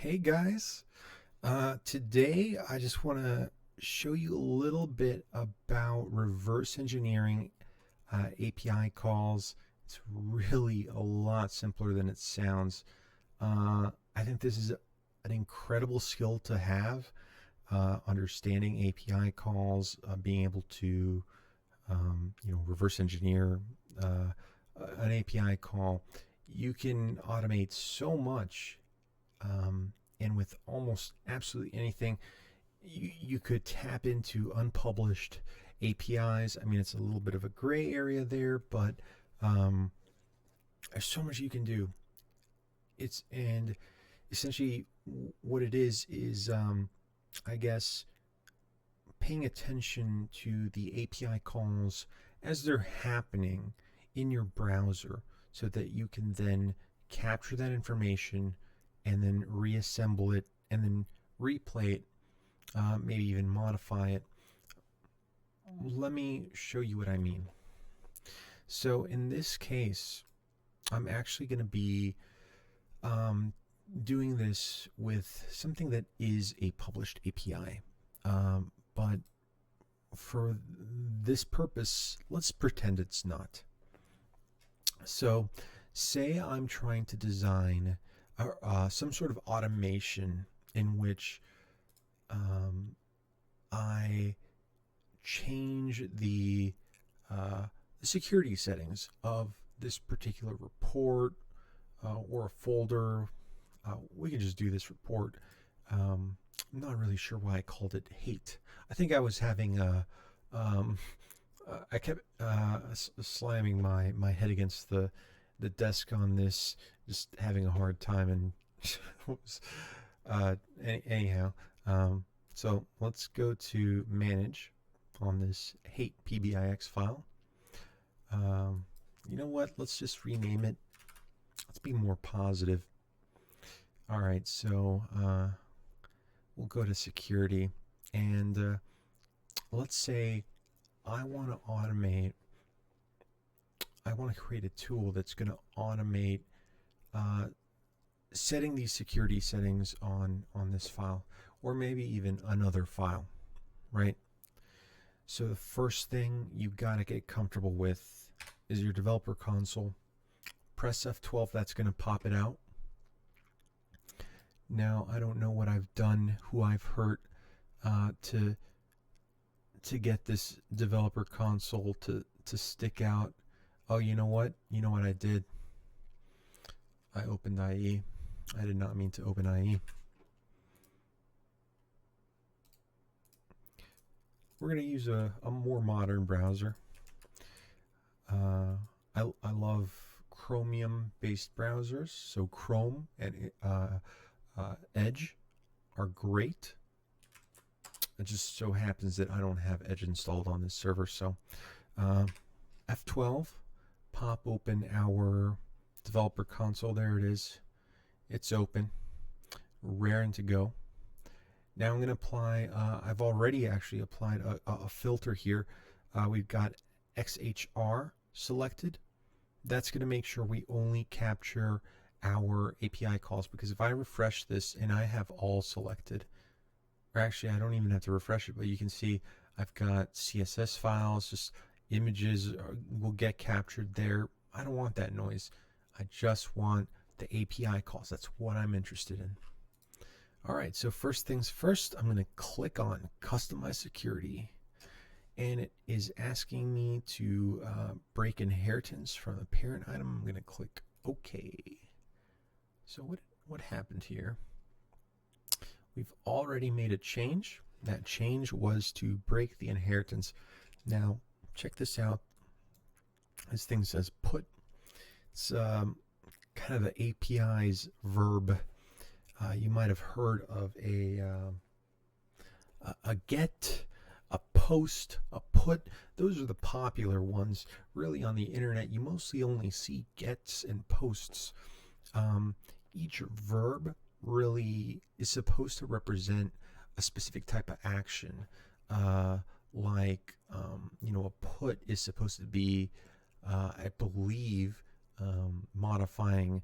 Hey guys, today I just want to show you a little bit about reverse engineering API calls. It's really a lot simpler than it sounds. I think this is an incredible skill to have, understanding API calls, being able to reverse engineer uh, an API call. You can automate so much, and with almost absolutely anything. You could tap into unpublished APIs. I mean, it's a little bit of a gray area there, but um, there's so much you can do. It's and essentially what it is I guess paying attention to the API calls as they're happening in your browser, so that you can then capture that information and then reassemble it and then replay it, maybe even modify it. Let me show you what I mean. So in this case, I'm actually going to be um, doing this with something that is a published API. But for this purpose, let's pretend it's not. So, say I'm trying to design some sort of automation in which um, I change the security settings of this particular report or a folder. We can just do this report. I'm not really sure why I called it hate. I think I was having I kept slamming my head against the desk on this, just having a hard time, and was, anyhow. So let's go to manage on this hate PBIX file. You know what? Let's just rename it. Let's be more positive. All right, so we'll go to security, and let's say I want to automate. I want to create a tool that's going to automate uh, setting these security settings on this file, or maybe even another file, right? So the first thing you got to get comfortable with is your developer console. Press F12, that's going to pop it out. Now I don't know what I've done, who I've hurt, to get this developer console to stick out. Oh, you know what? You know what I did? I opened IE. I did not mean to open IE. We're going to use a more modern browser. I love Chromium based browsers, so Chrome and Edge are great. It just so happens that I don't have Edge installed on this server, so F12, pop open our developer console. There it is. It's open, raring to go. Now I'm going to apply, I've already actually applied a filter here. We've got XHR selected. That's going to make sure we only capture our API calls, because if I refresh this and I have all selected, or actually I don't even have to refresh it, but you can see I've got CSS files, just images will get captured there. I don't want that noise. I just want the API calls. That's what I'm interested in. All right, so first things first, I'm going to click on Customize Security, and it is asking me to break inheritance from the parent item. I'm going to click OK. So what happened here? We've already made a change. That change was to break the inheritance. Now, check this out. This thing says put. It's kind of the API's verb. You might have heard of a get, a post, a put. Those are the popular ones. Really, on the internet, you mostly only see gets and posts. Each verb really is supposed to represent a specific type of action. A put is supposed to be, I believe, modifying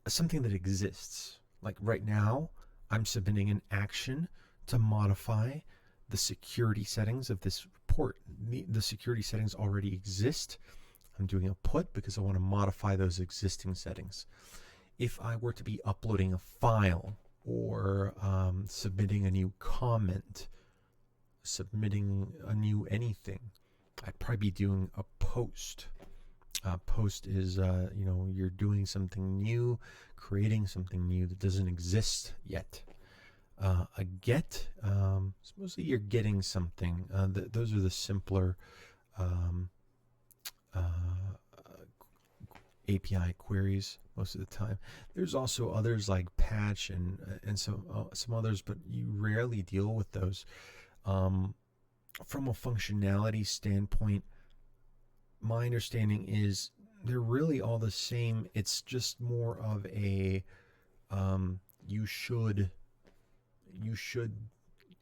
something that exists. Like right now, I'm submitting an action to modify the security settings of this report. The security settings already exist. I'm doing a put because I want to modify those existing settings. If I were to be uploading a file or submitting a new comment, submitting a new anything, I'd probably be doing a post. Post is, you're doing something new, creating something new that doesn't exist yet. A get, mostly you're getting something. Those are the simpler API queries most of the time. There's also others like patch and some others, but you rarely deal with those. From a functionality standpoint, my understanding is they're really all the same. It's just more of a you should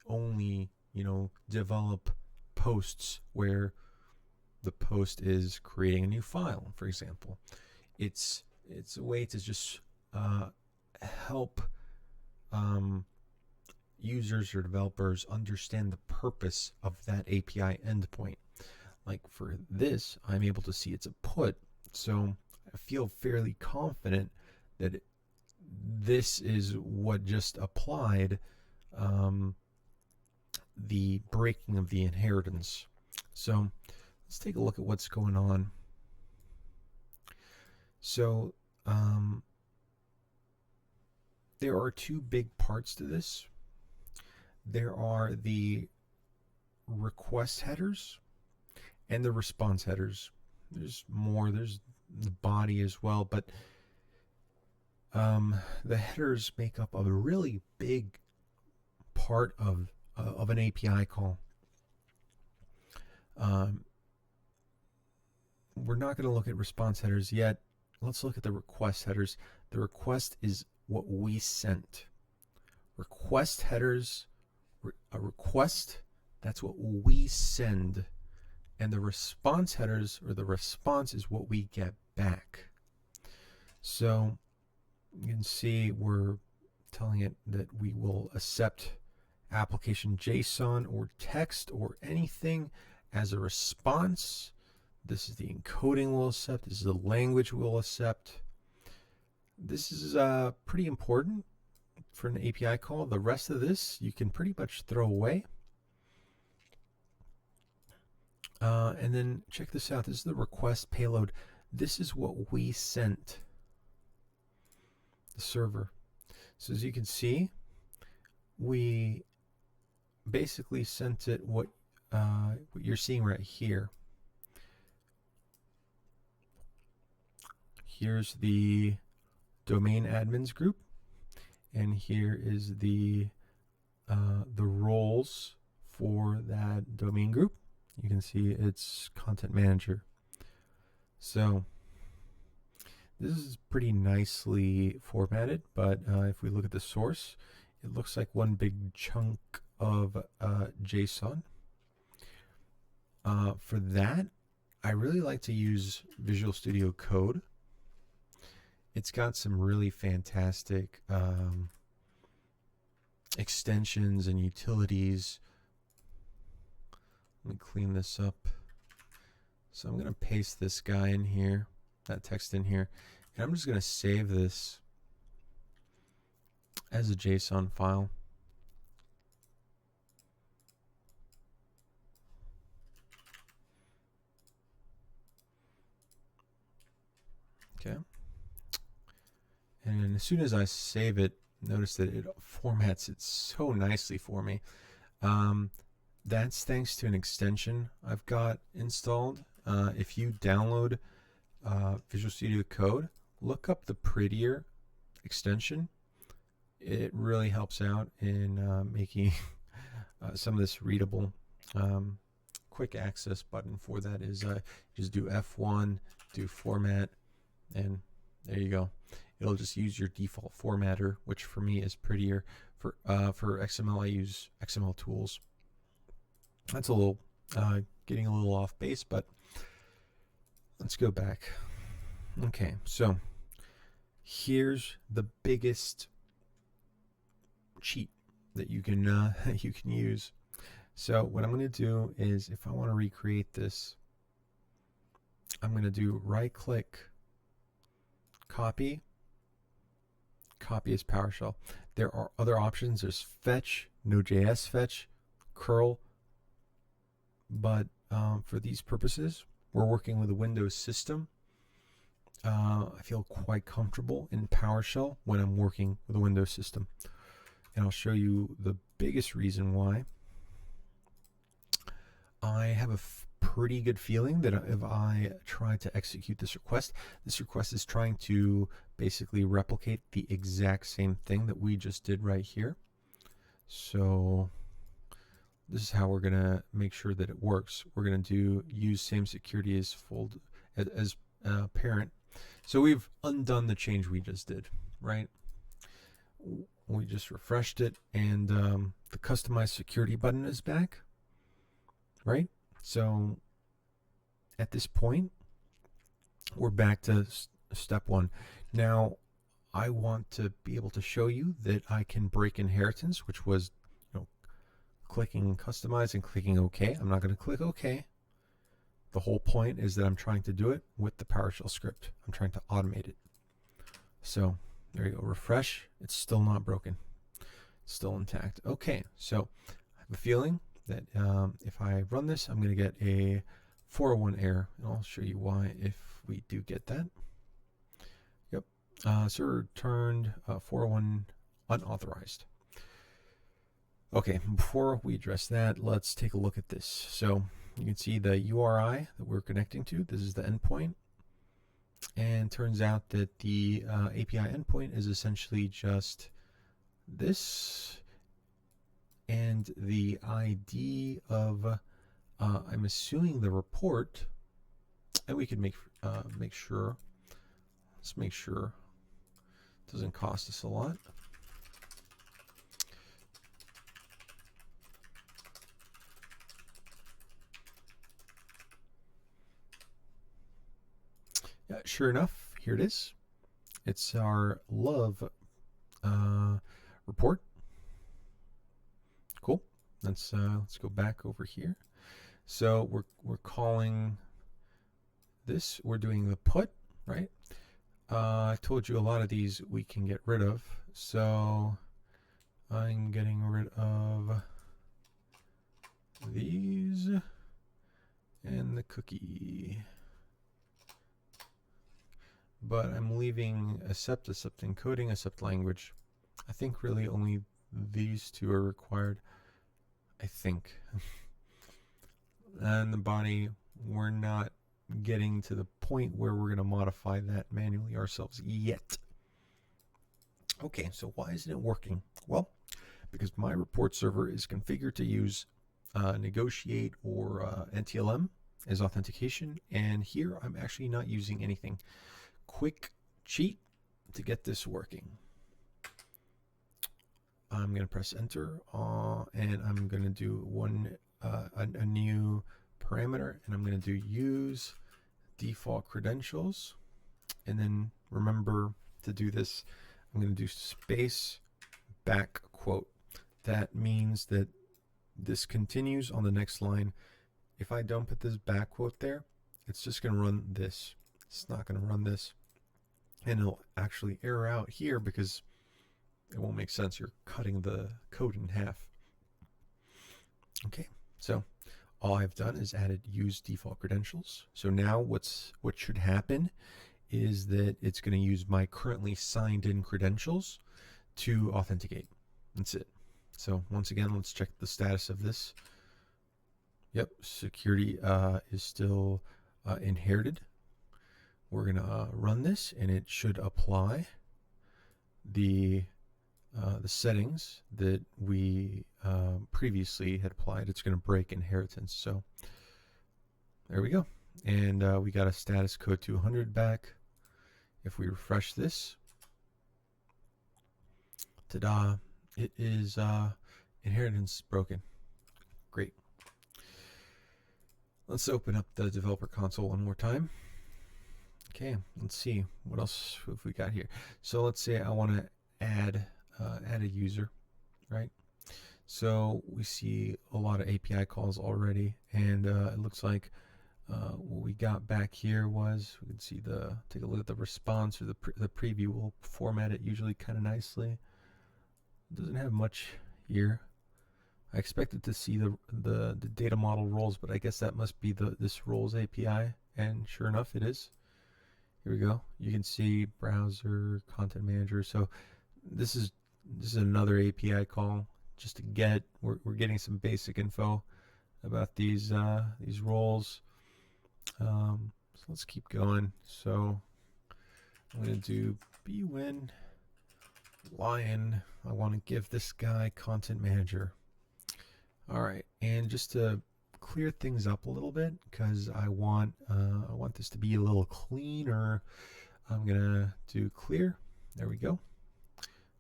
only develop posts where the post is creating a new file, for example. It's a way to just help users or developers understand the purpose of that API endpoint. Like for this, I'm able to see it's a put, so I feel fairly confident that this is what just applied the breaking of the inheritance. So let's take a look at what's going on. So there are two big parts to this. There are the request headers and the response headers. There's more. There's the body as well, but the headers make up a really big part of an API call. We're not going to look at response headers yet. Let's look at the request headers. The request is what we sent. Request headers, a request, that's what we send. And the response headers, or the response, is what we get back. So you can see we're telling it that we will accept application JSON or text or anything as a response. This is the encoding we'll accept. This is the language we'll accept. This is pretty important for an API call. The rest of this you can pretty much throw away. And then check this out. This is the request payload. This is what we sent the server. So as you can see, we basically sent it what you're seeing right here. Here's the domain admins group, and here is the roles for that domain group. You can see it's content manager. So this is pretty nicely formatted, but if we look at the source, it looks like one big chunk of JSON. For that, I really like to use Visual Studio Code. It's got some really fantastic extensions and utilities. Let me clean this up. So I'm going to paste this guy in here, that text in here, and I'm just going to save this as a JSON file. Okay. And as soon as I save it, notice that it formats it so nicely for me. That's thanks to an extension I've got installed. If you download Visual Studio Code, look up the Prettier extension. It really helps out in making some of this readable. Quick access button for that is just do F1, do format, and there you go. It'll just use your default formatter, which for me is Prettier. For XML, I use XML Tools. That's a little getting a little off base, but let's go back. Okay, so here's the biggest cheat that you can you can use. So what I'm going to do is, if I want to recreate this, I'm going to do right click, copy as PowerShell. There are other options. There's fetch, Node.js fetch, curl, but for these purposes, we're working with a Windows system. I feel quite comfortable in PowerShell when I'm working with a Windows system. And I'll show you the biggest reason why. I have a pretty good feeling that if I try to execute this request is trying to basically replicate the exact same thing that we just did right here. So this is how we're going to make sure that it works. We're going to use same security as parent. So we've undone the change we just did, right? We just refreshed it, and the customize security button is back, right? So at this point, we're back to step one. Now, I want to be able to show you that I can break inheritance, which was, clicking customize and clicking OK. I'm not going to click OK. The whole point is that I'm trying to do it with the PowerShell script. I'm trying to automate it. So there you go. Refresh. It's still not broken. It's still intact. Okay, so I have a feeling that if I run this, I'm going to get a 401 error, and I'll show you why if we do get that. Yep, server returned 401 unauthorized. Okay, before we address that, let's take a look at this. So you can see the URI that we're connecting to. This is the endpoint. And turns out that the API endpoint is essentially just this and the ID of, I'm assuming, the report. And we can make sure. Let's make sure it doesn't cost us a lot. Sure enough, here it is. It's our love report. Cool. Let's go back over here. So we're calling this. We're doing the put, right? I told you a lot of these we can get rid of. So I'm getting rid of these and the cookie. But I'm leaving accept encoding, accept language. I think really only these two are required. I think. And the body, we're not getting to the point where we're going to modify that manually ourselves yet. Okay, so why isn't it working? Well, because my report server is configured to use negotiate or NTLM as authentication, and here I'm actually not using anything. Quick cheat to get this working. I'm going to press enter and I'm going to do a new parameter, and I'm going to do use default credentials, and then remember to do this. I'm going to do space back quote. That means that this continues on the next line. If I don't put this back quote there, it's just going to run this. It's not going to run this. And it'll actually error out here because it won't make sense. You're cutting the code in half. Okay, so all I've done is added use default credentials. So now what should happen is that it's going to use my currently signed in credentials to authenticate. That's it. So once again, let's check the status of this. Yep, security is still inherited. We're going to run this, and it should apply the settings that we previously had applied. It's going to break inheritance. So there we go. And we got a status code 200 back. If we refresh this, ta-da, it is inheritance broken. Great. Let's open up the developer console one more time. Okay, let's see what else have we got here. So let's say I want to add a user. right? So we see a lot of API calls already, and it looks like what we got back here was, we can see take a look at the response, or the preview. We'll format it usually kind of nicely. It doesn't have much here. I expected to see the data model roles, but I guess that must be this roles API, and sure enough, it is. Here we go. You can see browser, content manager. So this is another API call just to get. We're getting some basic info about these roles. So let's keep going. So I'm going to do bwin lion. I want to give this guy content manager. All right, and just to clear things up a little bit, because I want this to be a little cleaner, I'm gonna do clear. There we go.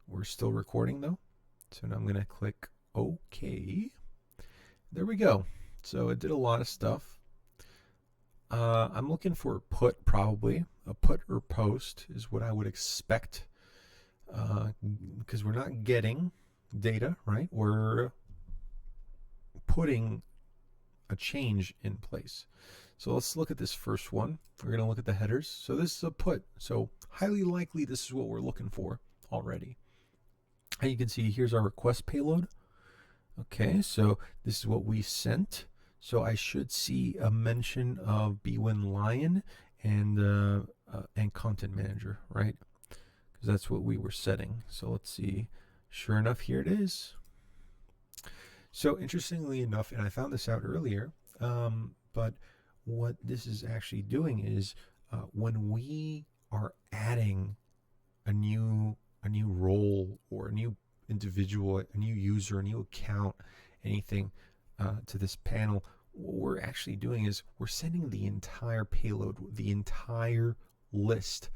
We're still recording though, so now I'm gonna click OK. There we go. So it did a lot of stuff. I'm looking for put, probably a put or post is what I would expect, because we're not getting data, right? We're putting a change in place. So let's look at this first one. We're going to look at the headers. So this is a put. So highly likely this is what we're looking for already. And you can see here's our request payload. Okay, so this is what we sent. So I should see a mention of bwin lion and content manager, right? Because that's what we were setting. So let's see. Sure enough, here it is. So interestingly enough, and I found this out earlier, but what this is actually doing is when we are adding a new role or a new individual, a new user, a new account, anything to this panel, what we're actually doing is we're sending the entire payload, the entire list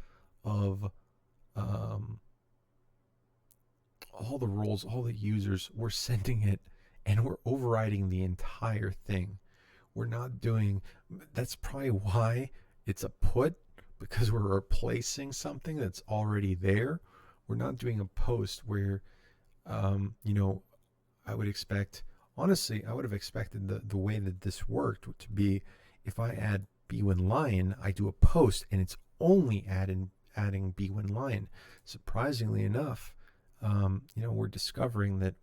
of all the roles, all the users. We're sending it, and we're overriding the entire thing. We're not doing, that's probably why it's a put, because we're replacing something that's already there. We're not doing a post where, I would expect, honestly, I would have expected the way that this worked to be, if I add bwin lion, I do a post, and it's only adding bwin lion. Surprisingly enough, we're discovering that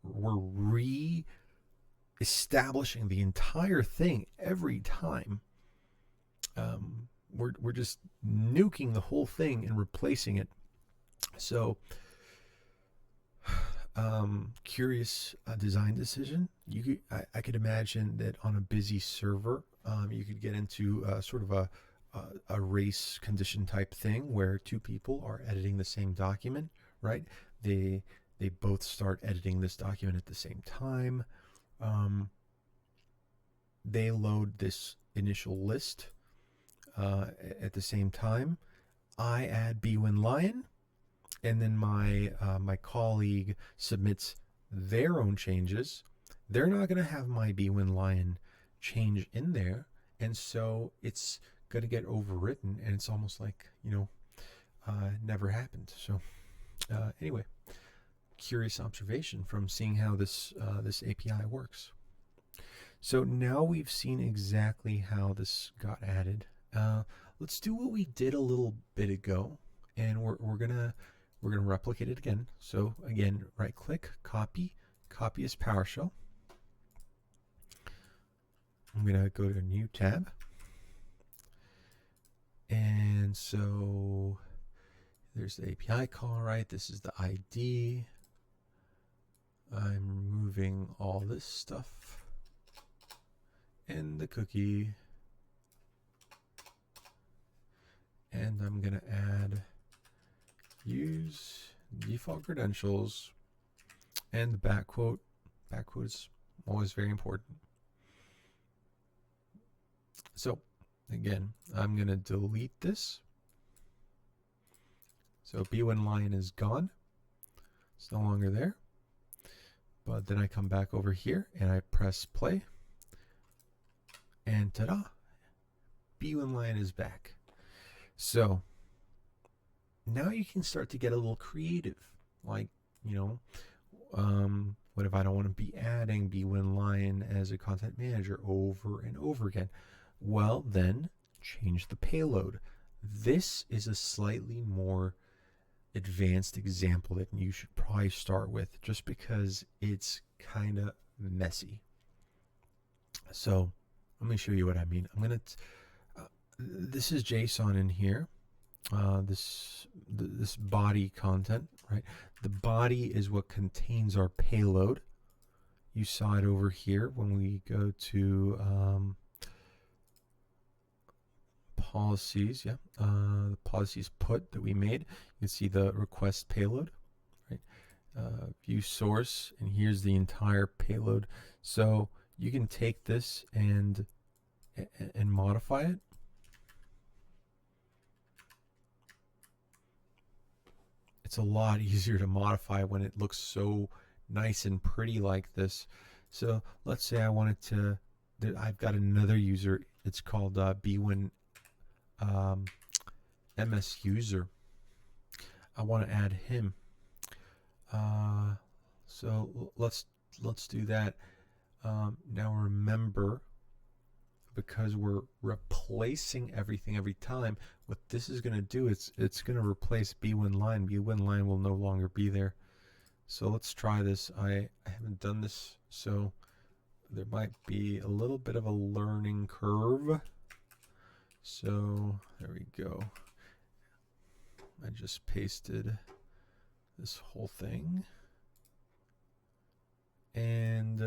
we're re-establishing the entire thing every time. We're just nuking the whole thing and replacing it. So curious design decision. I could imagine that on a busy server, you could get into sort of a race condition type thing where two people are editing the same document, right? They both start editing this document at the same time. They load this initial list at the same time. I add bwin lion, and then my colleague submits their own changes. They're not going to have my bwin lion change in there, and so it's going to get overwritten, and it's almost like never happened. So anyway, curious observation from seeing how this API works. So now we've seen exactly how this got added. Let's do what we did a little bit ago, and we're gonna replicate it again. So again, right click, copy as PowerShell. I'm gonna go to a new tab, and so there's the API call, right? This is the ID. I'm removing all this stuff and the cookie, and I'm gonna add use default credentials and the back quote. Back quote is always very important. So again, I'm gonna delete this. So bwin lion is gone. It's no longer there. But then I come back over here and I press play, and ta-da, bwin lion is back. So now you can start to get a little creative, like What if I don't want to be adding b1 line as a content manager over and over again? Well, then change the payload. This is a slightly more advanced example that you should probably start with, just because it's kind of messy. So let me show you what I mean. I'm gonna this is JSON in here. This body content, right? The body is what contains our payload. You saw it over here when we go to policies. Yeah, the policies put that we made. You can see the request payload, right? View source, and here's the entire payload. So you can take this and modify it. It's a lot easier to modify when it looks so nice and pretty like this. So let's say I wanted to, I've got another user, it's called B1 MS user. I want to add him. So let's do that. Now remember, because we're replacing everything every time, what this is going to do is it's going to replace B1 line. B1 line will no longer be there. So let's try this. I haven't done this, so there might be a little bit of a learning curve. So there we go. I just pasted this whole thing, and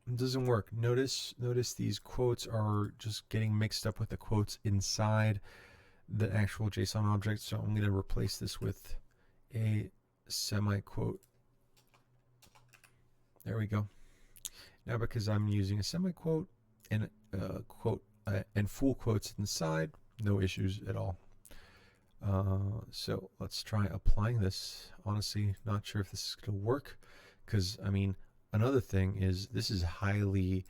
it doesn't work. Notice these quotes are just getting mixed up with the quotes inside the actual JSON object. So I'm going to replace this with a semi-quote. There we go. Now, because I'm using a semi-quote and quote and full quotes inside, no issues at all. So let's try applying this. Honestly, not sure if this is going to work, because I mean, another thing is this is highly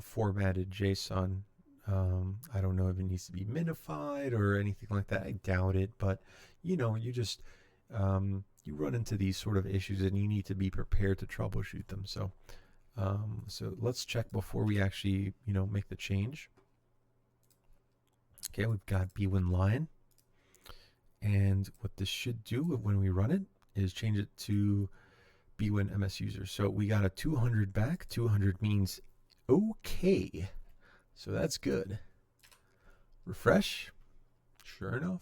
formatted JSON. I don't know if it needs to be minified or anything like that. I doubt it, but you know, you just you run into these sort of issues and you need to be prepared to troubleshoot them. So so let's check before we actually, you know, make the change. Okay, we've got B1 line, and what this should do when we run it is change it to B1 MS user. So we got a 200 back. 200 means okay, so that's good. Refresh. Sure enough,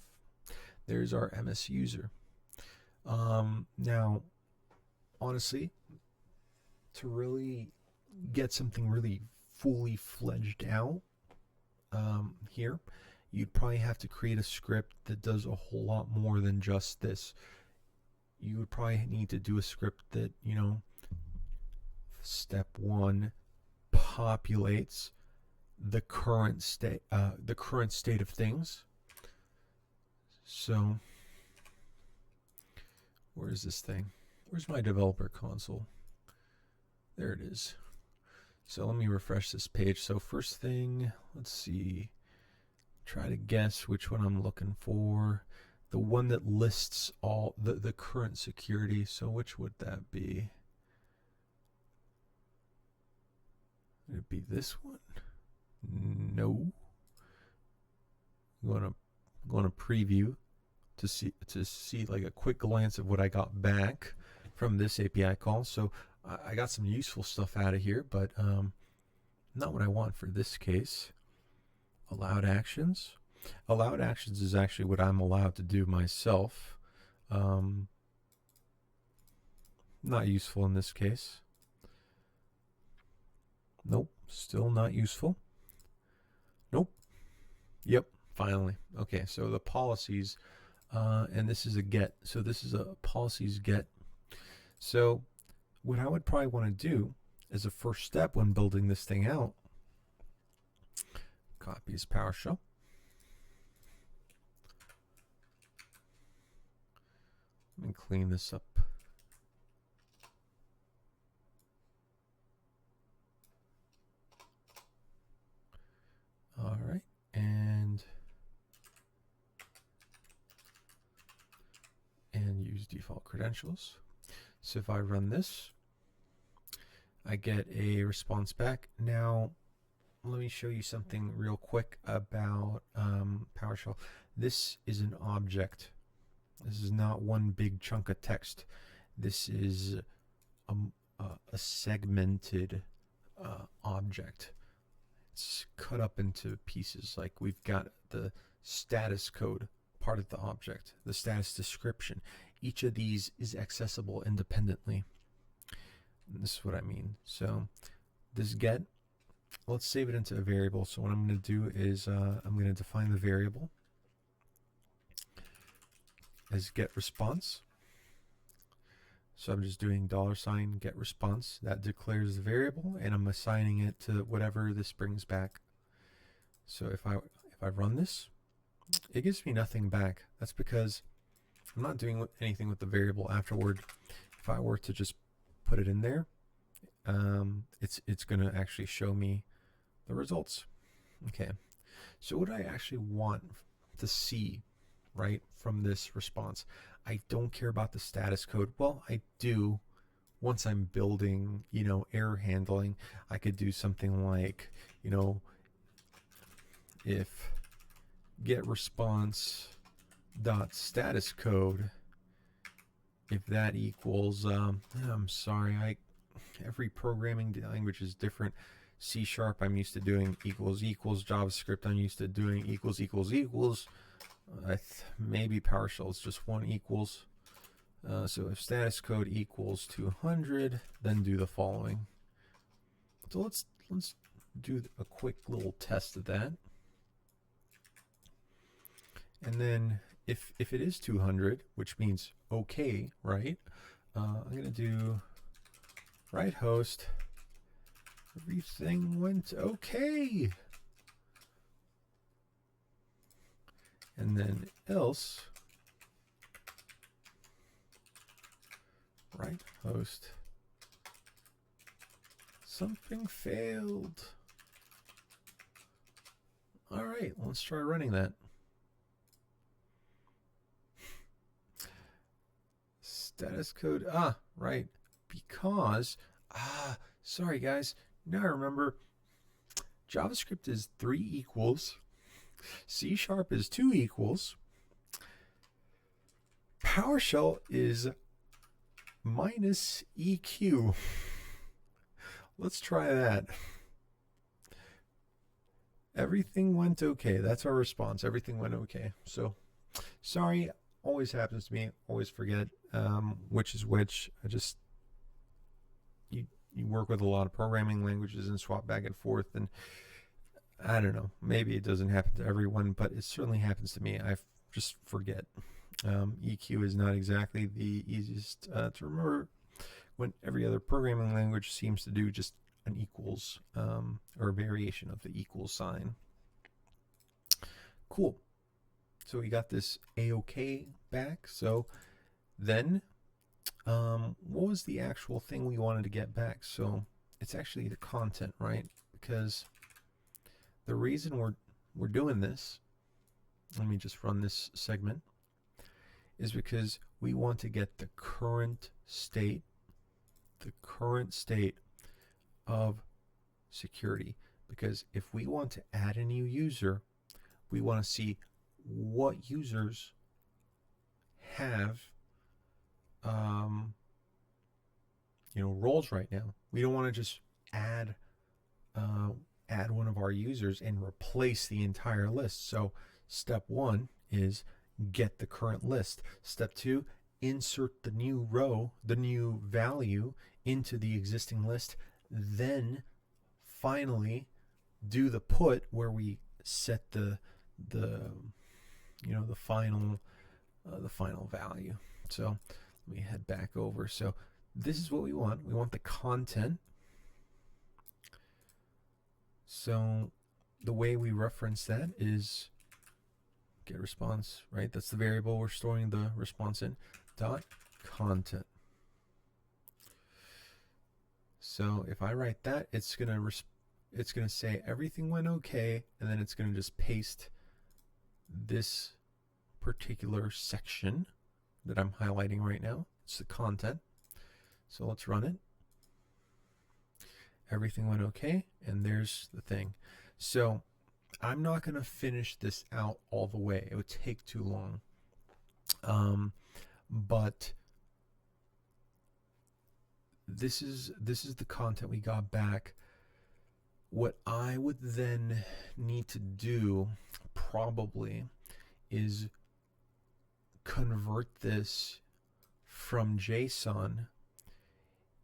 there's our MS user. Now, honestly, to really get something really fully fledged out here, you'd probably have to create a script that does a whole lot more than just this. You would probably need to do a script that, you know, step 1 populates the current state of things. So where's this thing? Where's my developer console? There it is. So let me refresh this page. So first thing, let's see, try to guess which one I'm looking for. The one that lists all the current security. So which would that be? Would it be this one? No. I'm going to preview to see like a quick glance of what I got back from this API call. So I got some useful stuff out of here, but not what I want for this case. Allowed actions. Allowed actions is actually what I'm allowed to do myself. Not useful in this case. Nope, still not useful. Nope. Yep, finally. Okay, so the policies, and this is a get. So this is a policies get. So what I would probably want to do as a first step when building this thing out, copy as PowerShell. Let me clean this up. All right, and use default credentials. So if I run this, I get a response back. Now, let me show you something real quick about PowerShell. This is an object. This is not one big chunk of text. This is a segmented object. It's cut up into pieces. Like we've got the status code part of the object, the status description. Each of these is accessible independently. And this is what I mean. So this get, let's save it into a variable. So what I'm going to do is I'm going to define the variable as get response. So I'm just doing $ get response. That declares the variable, and I'm assigning it to whatever this brings back. So if I run this, it gives me nothing back. That's because I'm not doing anything with the variable afterward. If I were to just put it in there, it's going to actually show me the results. Okay, so what I actually want to see, right, from this response, I don't care about the status code. Well, I do once I'm building, error handling. I could do something like, if get response dot status code, if that equals, I'm sorry, every programming language is different. C# I'm used to doing equals equals. JavaScript I'm used to doing equals equals equals. Maybe PowerShell is just one equals. So if status code equals 200, then do the following. So let's do a quick little test of that. And then if it is 200, which means okay, right? I'm going to do right host. Everything went okay. And then else right host something failed. All right, let's try running that. Status code, right, because sorry guys, now I remember JavaScript is 3 equals, C# is 2 equals, PowerShell is minus EQ. Let's try that. Everything went okay. That's our response. Everything went okay. So, sorry, always happens to me. Always forget which is which. You work with a lot of programming languages and swap back and forth, and I don't know, maybe it doesn't happen to everyone, but it certainly happens to me. I just forget. EQ is not exactly the easiest to remember when every other programming language seems to do just an equals or a variation of the equals sign. Cool. So we got this A-OK back. So then what was the actual thing we wanted to get back? So it's actually the content, right? Because the reason we're doing this, let me just run this segment, is because we want to get the current state of security. Because if we want to add a new user, we want to see what users have roles right now. We don't want to just add one of our users and replace the entire list. So step 1 is get the current list. Step 2, insert the new row, the new value into the existing list. Then finally do the put where we set the final value. So let me head back over. So this is what we want. We want the content. So the way we reference that is get response, right? That's the variable we're storing the response in, dot content. So if I write that, it's gonna say everything went okay, and then it's gonna just paste this particular section that I'm highlighting right now. It's the content. So let's run it. Everything went okay, and there's the thing. So I'm not going to finish this out all the way. It would take too long. But this is the content we got back. What I would then need to do probably is convert this from JSON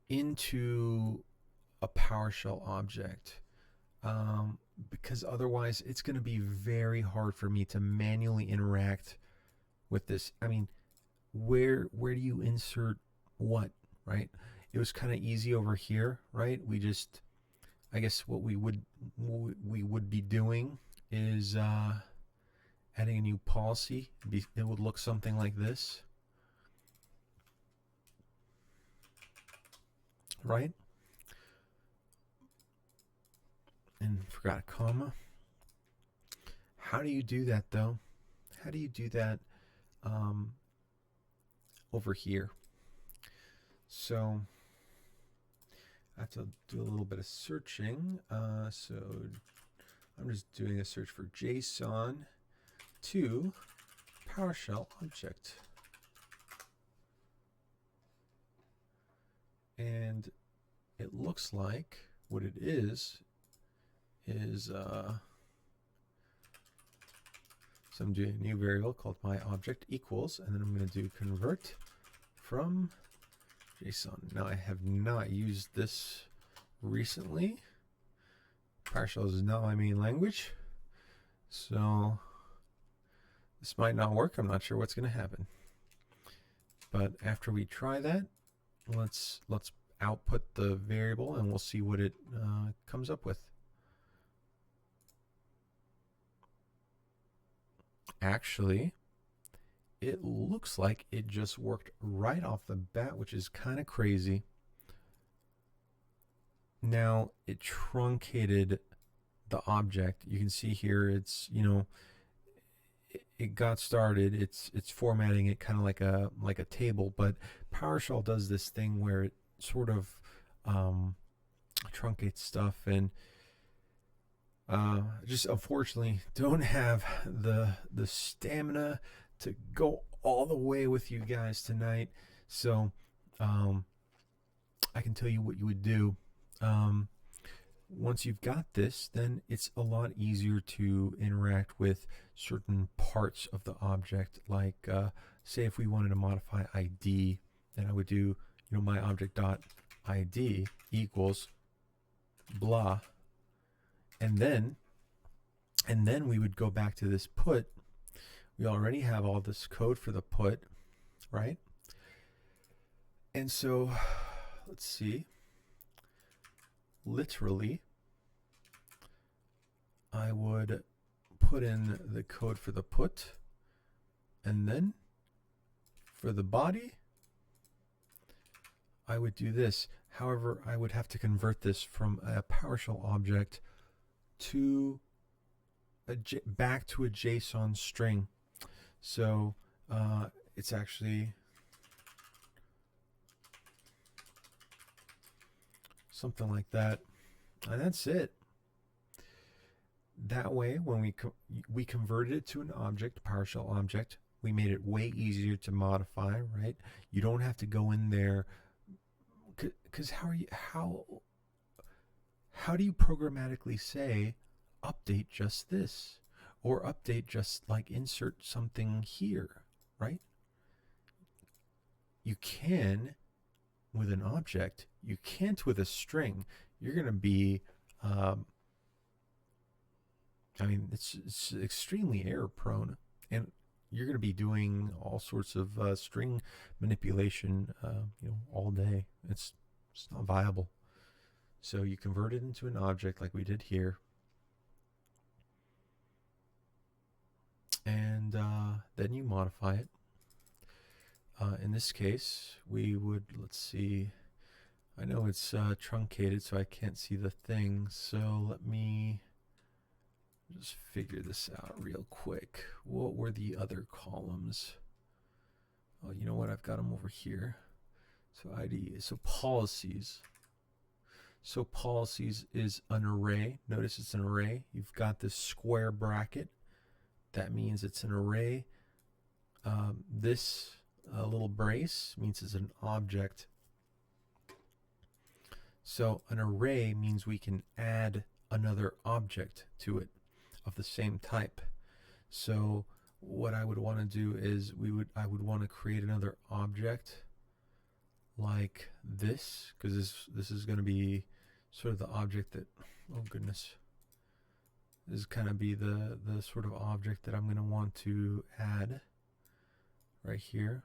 into a PowerShell object, because otherwise it's going to be very hard for me to manually interact with this. I mean, where do you insert what, right? It was kind of easy over here, right? We just, I guess what we would be doing is adding a new policy. It would look something like this, right? And forgot a comma. How do you do that though? How do you do that over here? So I have to do a little bit of searching. So I'm just doing a search for JSON to PowerShell object. And it looks like what it is so I'm doing a new variable called my object equals, and then I'm going to do convert from JSON. Now I have not used this recently. PowerShell is not my main language, so this might not work. I'm not sure what's going to happen. But after we try that, let's output the variable and we'll see what it comes up with. Actually, it looks like it just worked right off the bat, which is kind of crazy. Now it truncated the object. You can see here it's, you know, it got started. It's formatting it kind of like a table, but PowerShell does this thing where it sort of truncates stuff, and just unfortunately don't have the stamina to go all the way with you guys tonight. So I can tell you what you would do. Once you've got this, then it's a lot easier to interact with certain parts of the object. Like say if we wanted to modify ID, then I would do, you know, my object dot ID equals blah, and then we would go back to this put. We already have all this code for the put, right? And so let's see, literally I would put in the code for the put, and then for the body I would do this. However, I would have to convert this from a PowerShell object to back to a JSON string. So it's actually something like that, and that's it. That way, when we converted it to an object, PowerShell object, we made it way easier to modify, right? You don't have to go in there, because how do you programmatically say update just this, or update just like insert something here, right? You can with an object, you can't with a string. You're going to be I mean, it's extremely error prone, and you're going to be doing all sorts of string manipulation, you know, all day. It's not viable. So you convert it into an object like we did here, and then you modify it. In this case, we would, let's see, I know it's truncated, so I can't see the thing. So let me just figure this out real quick. What were the other columns? Oh, you know what? I've got them over here. So ID, so policies. So policies is an array. Notice it's an array. You've got this square bracket. That means it's an array. This little brace means it's an object. So an array means we can add another object to it of the same type. So what I would want to do is I would want to create another object like this, because this is going to be sort of the object that, oh goodness, this is kind of be the sort of object that I'm going to want to add right here.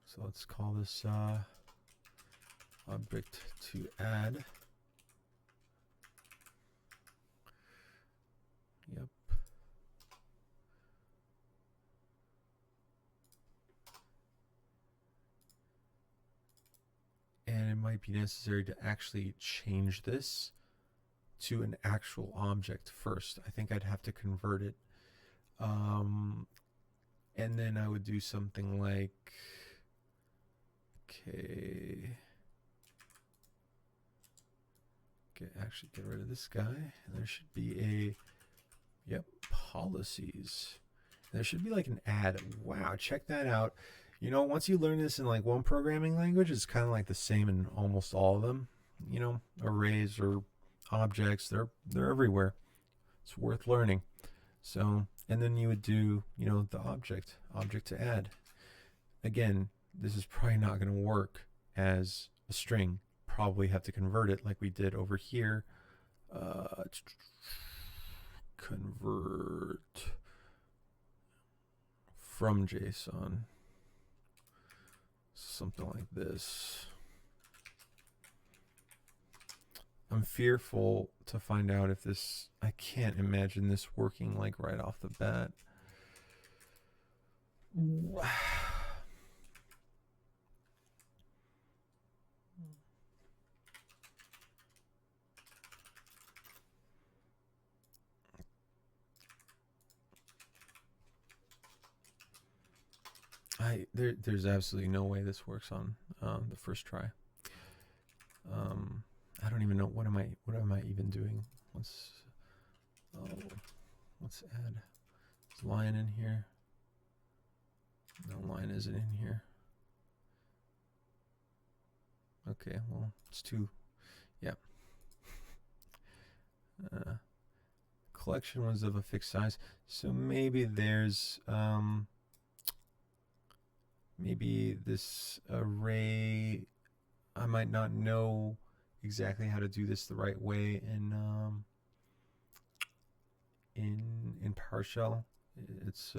So let's call this object to add. Yep. And it might be necessary to actually change this to an actual object first. I think I'd have to convert it. And then I would do something like, okay, actually get rid of this guy. And there should be a, yep, policies. There should be like an add. Wow, check that out. You know, once you learn this in like one programming language, it's kind of like the same in almost all of them. You know, arrays or objects, they're everywhere. It's worth learning. So, and then you would do, you know, the object to add. Again, this is probably not going to work as a string. Probably have to convert it like we did over here. Convert from JSON. Something like this. I'm fearful to find out if this, I can't imagine this working like right off the bat. There's absolutely no way this works on the first try. I don't even know what am I even doing. Let's add this line in here. No line isn't in here. Okay, well it's too, yeah. Collection was of a fixed size, so maybe there's maybe this array, I might not know exactly how to do this the right way in PowerShell. It's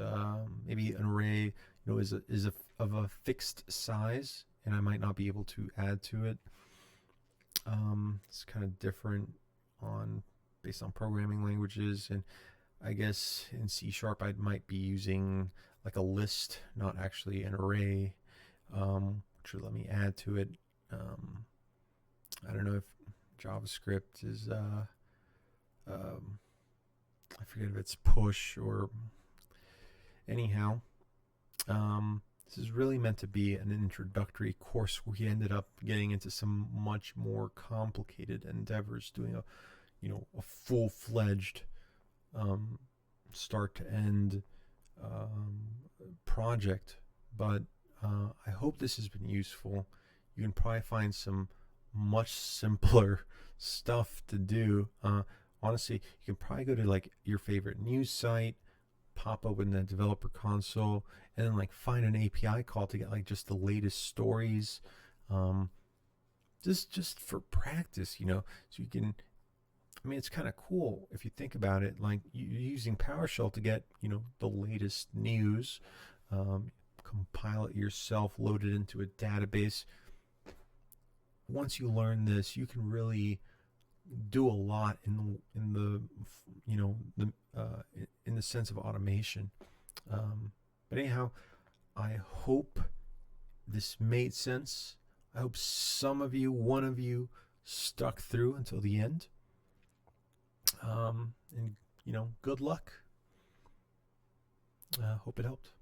maybe an array, you know, is of a fixed size, and I might not be able to add to it. It's kind of different based on programming languages, and I guess in C# I might be using like a list, not actually an array, which would let me add to it. I don't know if JavaScript is I forget if it's push or anyhow. This is really meant to be an introductory course. We ended up getting into some much more complicated endeavors, doing a full-fledged start to end project. But I hope this has been useful. You can probably find some much simpler stuff to do. Honestly, you can probably go to like your favorite news site, pop open the developer console, and then like find an API call to get like just the latest stories, just for practice, you know. So you can, I mean, it's kind of cool if you think about it. Like you're using PowerShell to get, you know, the latest news, compile it yourself, load it into a database. Once you learn this, you can really do a lot in the you know, in the sense of automation. But anyhow, I hope this made sense. I hope one of you stuck through until the end. And you know, good luck. Hope it helped.